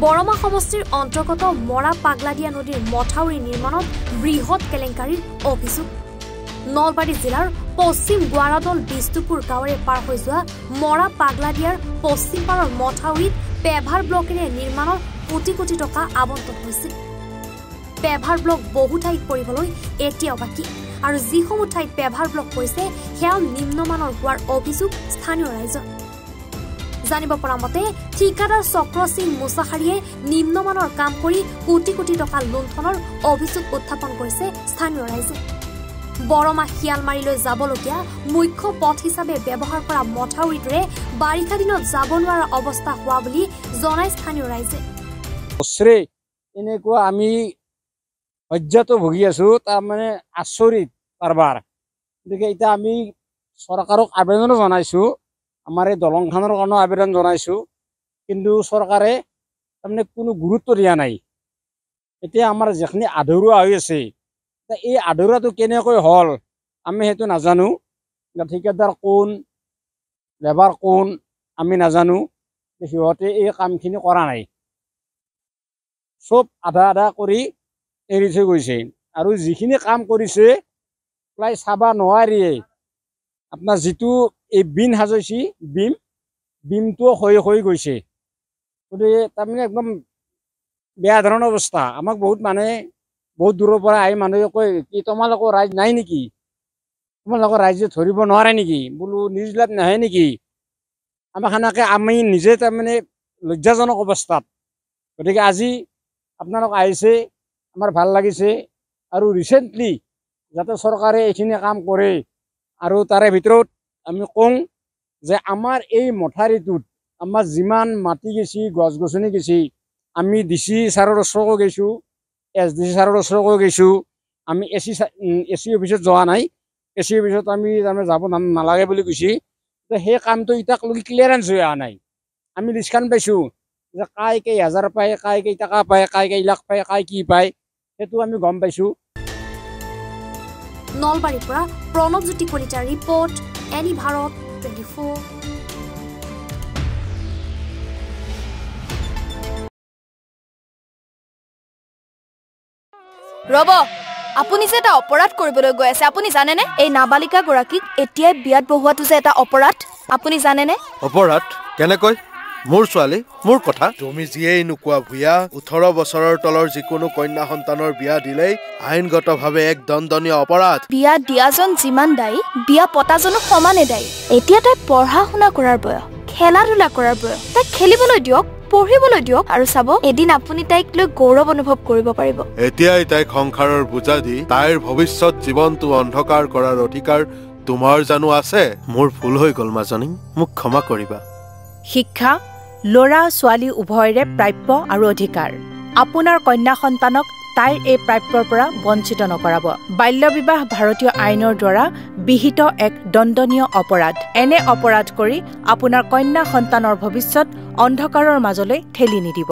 বৰমা সমষ্টিৰ অন্তৰ্গত মৰা পাগলাদিয়া নদীৰ মথাউৰি নিৰ্মাণত বৃহৎ কেলেংকাৰীৰ অভিযোগ। নলবাৰী জিলাৰ পশ্চিম গোৱাৰাদল বিষ্ণুপুৰ গাঁৱৰে পাৰ হৈ যোৱা মৰা পাগলাদিয়াৰ পশ্চিম পাৰৰ মথাউৰিত পেভাৰ ব্লকেৰে নিৰ্মাণৰ কোটি কোটি টকা আবণ্টন হৈছিল। পেভাৰ ব্লক বহু ঠাইত পৰিবলৈ এতিয়াও বাকী আৰু যিসমূহ ঠাইত পেভাৰ ব্লক পৰিছে সেয়াও নিম্নমানৰ হোৱাৰ অভিযোগ স্থানীয় ৰাইজৰ। জানিব পৰা মতে ঠিকাদাৰ চক্ৰ সিং মুছাহাৰীয়ে নিম্নমানৰ কাম কৰি কোটি কোটি টকা লুণ্ঠনৰ অভিযোগ উত্থাপন কৰিছে স্থানীয় ৰাইজে। বৰমা শিয়ালমাৰীলৈ যাবলগীয়া মুখ্য পথ হিচাপে ব্যৱহাৰ কৰা মথাউৰিটোৰে বাৰিষা দিনত যাব নোৱাৰা অৱস্থা হোৱা বুলি জনায় স্থানীয় ৰাইজে। এনেকুৱা আমি সহ্যত ভুগি আছো, তাৰমানে আচৰিত কাৰবাৰ। গতিকে এতিয়া আমি চৰকাৰক আবেদনো জনাইছো, আমাৰ এই দলংখনৰ কাৰণেও আবেদন জনাইছো, কিন্তু চৰকাৰে তাৰমানে কোনো গুৰুত্ব দিয়া নাই। এতিয়া আমাৰ যিখিনি আধৰুৱা হৈ আছে, এই আধৰুৱাটো কেনেকৈ হ'ল আমি সেইটো নাজানো। ঠিকাদাৰ কোন, লেবাৰ কোন আমি নাজানো। সিহঁতে এই কামখিনি কৰা নাই, চব আধা আধা কৰি এৰি থৈ গৈছে। আৰু যিখিনি কাম কৰিছে প্ৰায় চাব নোৱাৰিয়ে। আপোনাৰ যিটো এই বিম সাজাইছে, বিমটো হৈ গৈছে। গতিকে তাৰমানে একদম বেয়া ধৰণৰ অৱস্থা। আমাক বহুত মানুহে বহুত দূৰৰ পৰা আহি মানুহে কয় কি তোমালোকৰ ৰাইজ নাই নেকি, তোমালোকৰ ৰাইজে ধৰিব নোৱাৰে নেকি, বোলো নিউজ লাভ নাহে নেকি। আমাক সেনেকৈ আমি নিজে তাৰমানে লজ্জাজনক অৱস্থাত। গতিকে আজি আপোনালোক আহিছে, আমাৰ ভাল লাগিছে। আৰু ৰিচেণ্টলি যাতে চৰকাৰে এইখিনি কাম কৰে। আৰু তাৰে ভিতৰত আমি কওঁ যে আমাৰ এই মথাউৰিটোত আমাৰ যিমান মাটি গেছি, গছ গছনি গেছি, আমি DC ছাৰৰ ওচৰতো গৈছোঁ, SDC ছাৰৰ ওচৰতো গৈছোঁ। আমি AC অফিচত যোৱা নাই, AC অফিচত আমি তাৰমানে যাব নালাগে বুলি কৈছে। সেই কামটো এতিয়ালৈকে ক্লিয়াৰেঞ্চ হৈ অহা নাই। আমি লিষ্টখন পাইছোঁ যে কাই কেই হাজাৰ পায়, কাই কেই টকা পায়, কাই কেই লাখ পায়, কাই কি পায়, সেইটো আমি গম পাইছোঁ। নলবাৰীৰ পৰা প্ৰণৱজ্যোতি কলিতাৰ ৰিপৰ্ট, এনি ভাৰত 24। ৰব, আপুনি যে এটা অপৰাধ কৰিবলৈ গৈ আছে, আপুনি জানেনে? এই নাবালিকা গৰাকীক এতিয়াই বিয়াত বহোৱাটো যে এটা অপৰাধ, আপুনি জানেনে? অপৰাধ কেনেকৈ? মোৰ ছোৱালী, মোৰ কথা। তুমি যিয়েই নোকোৱা ভূঞা, 18 বছৰৰ তলৰ যিকোনো কন্যা সন্তানৰ বিয়া দিলেই আইনগতভাৱে এক দণ্ডনীয় অপৰাধ। বিয়া দিয়াজন যিমান দায়ী, বিয়া পতাজনো সমানে দায়ী। এতিয়া তাই পঢ়া শুনা কৰাৰ বয়স, খেলা ধূলা কৰাৰ বয়স। তাইক খেলিবলৈ দিয়ক, পঢ়িবলৈ দিয়ক, আৰু চাব এদিন আপুনি তাইক লৈ গৌৰৱ অনুভৱ কৰিব পাৰিব। এতিয়াই তাইক সংসাৰৰ বোজা দি তাইৰ ভৱিষ্যত জীৱনটো অন্ধকাৰ কৰাৰ অধিকাৰ তোমাৰ জানো আছে? মোৰ ভুল হৈ গ'ল মাজনী, মোক ক্ষমা কৰিবা। শিক্ষা ল'ৰা ছোৱালী উভয়ৰে প্ৰাপ্য আৰু অধিকাৰ। আপোনাৰ কন্যা সন্তানক তাইৰ এই প্ৰাপ্যৰ পৰা বঞ্চিত নকৰাব। বাল্য বিবাহ ভাৰতীয় আইনৰ দ্বাৰা বিহিত এক দণ্ডনীয় অপৰাধ। এনে অপৰাধ কৰি আপোনাৰ কন্যা সন্তানৰ ভৱিষ্যত অন্ধকাৰৰ মাজলৈ ঠেলি নিদিব।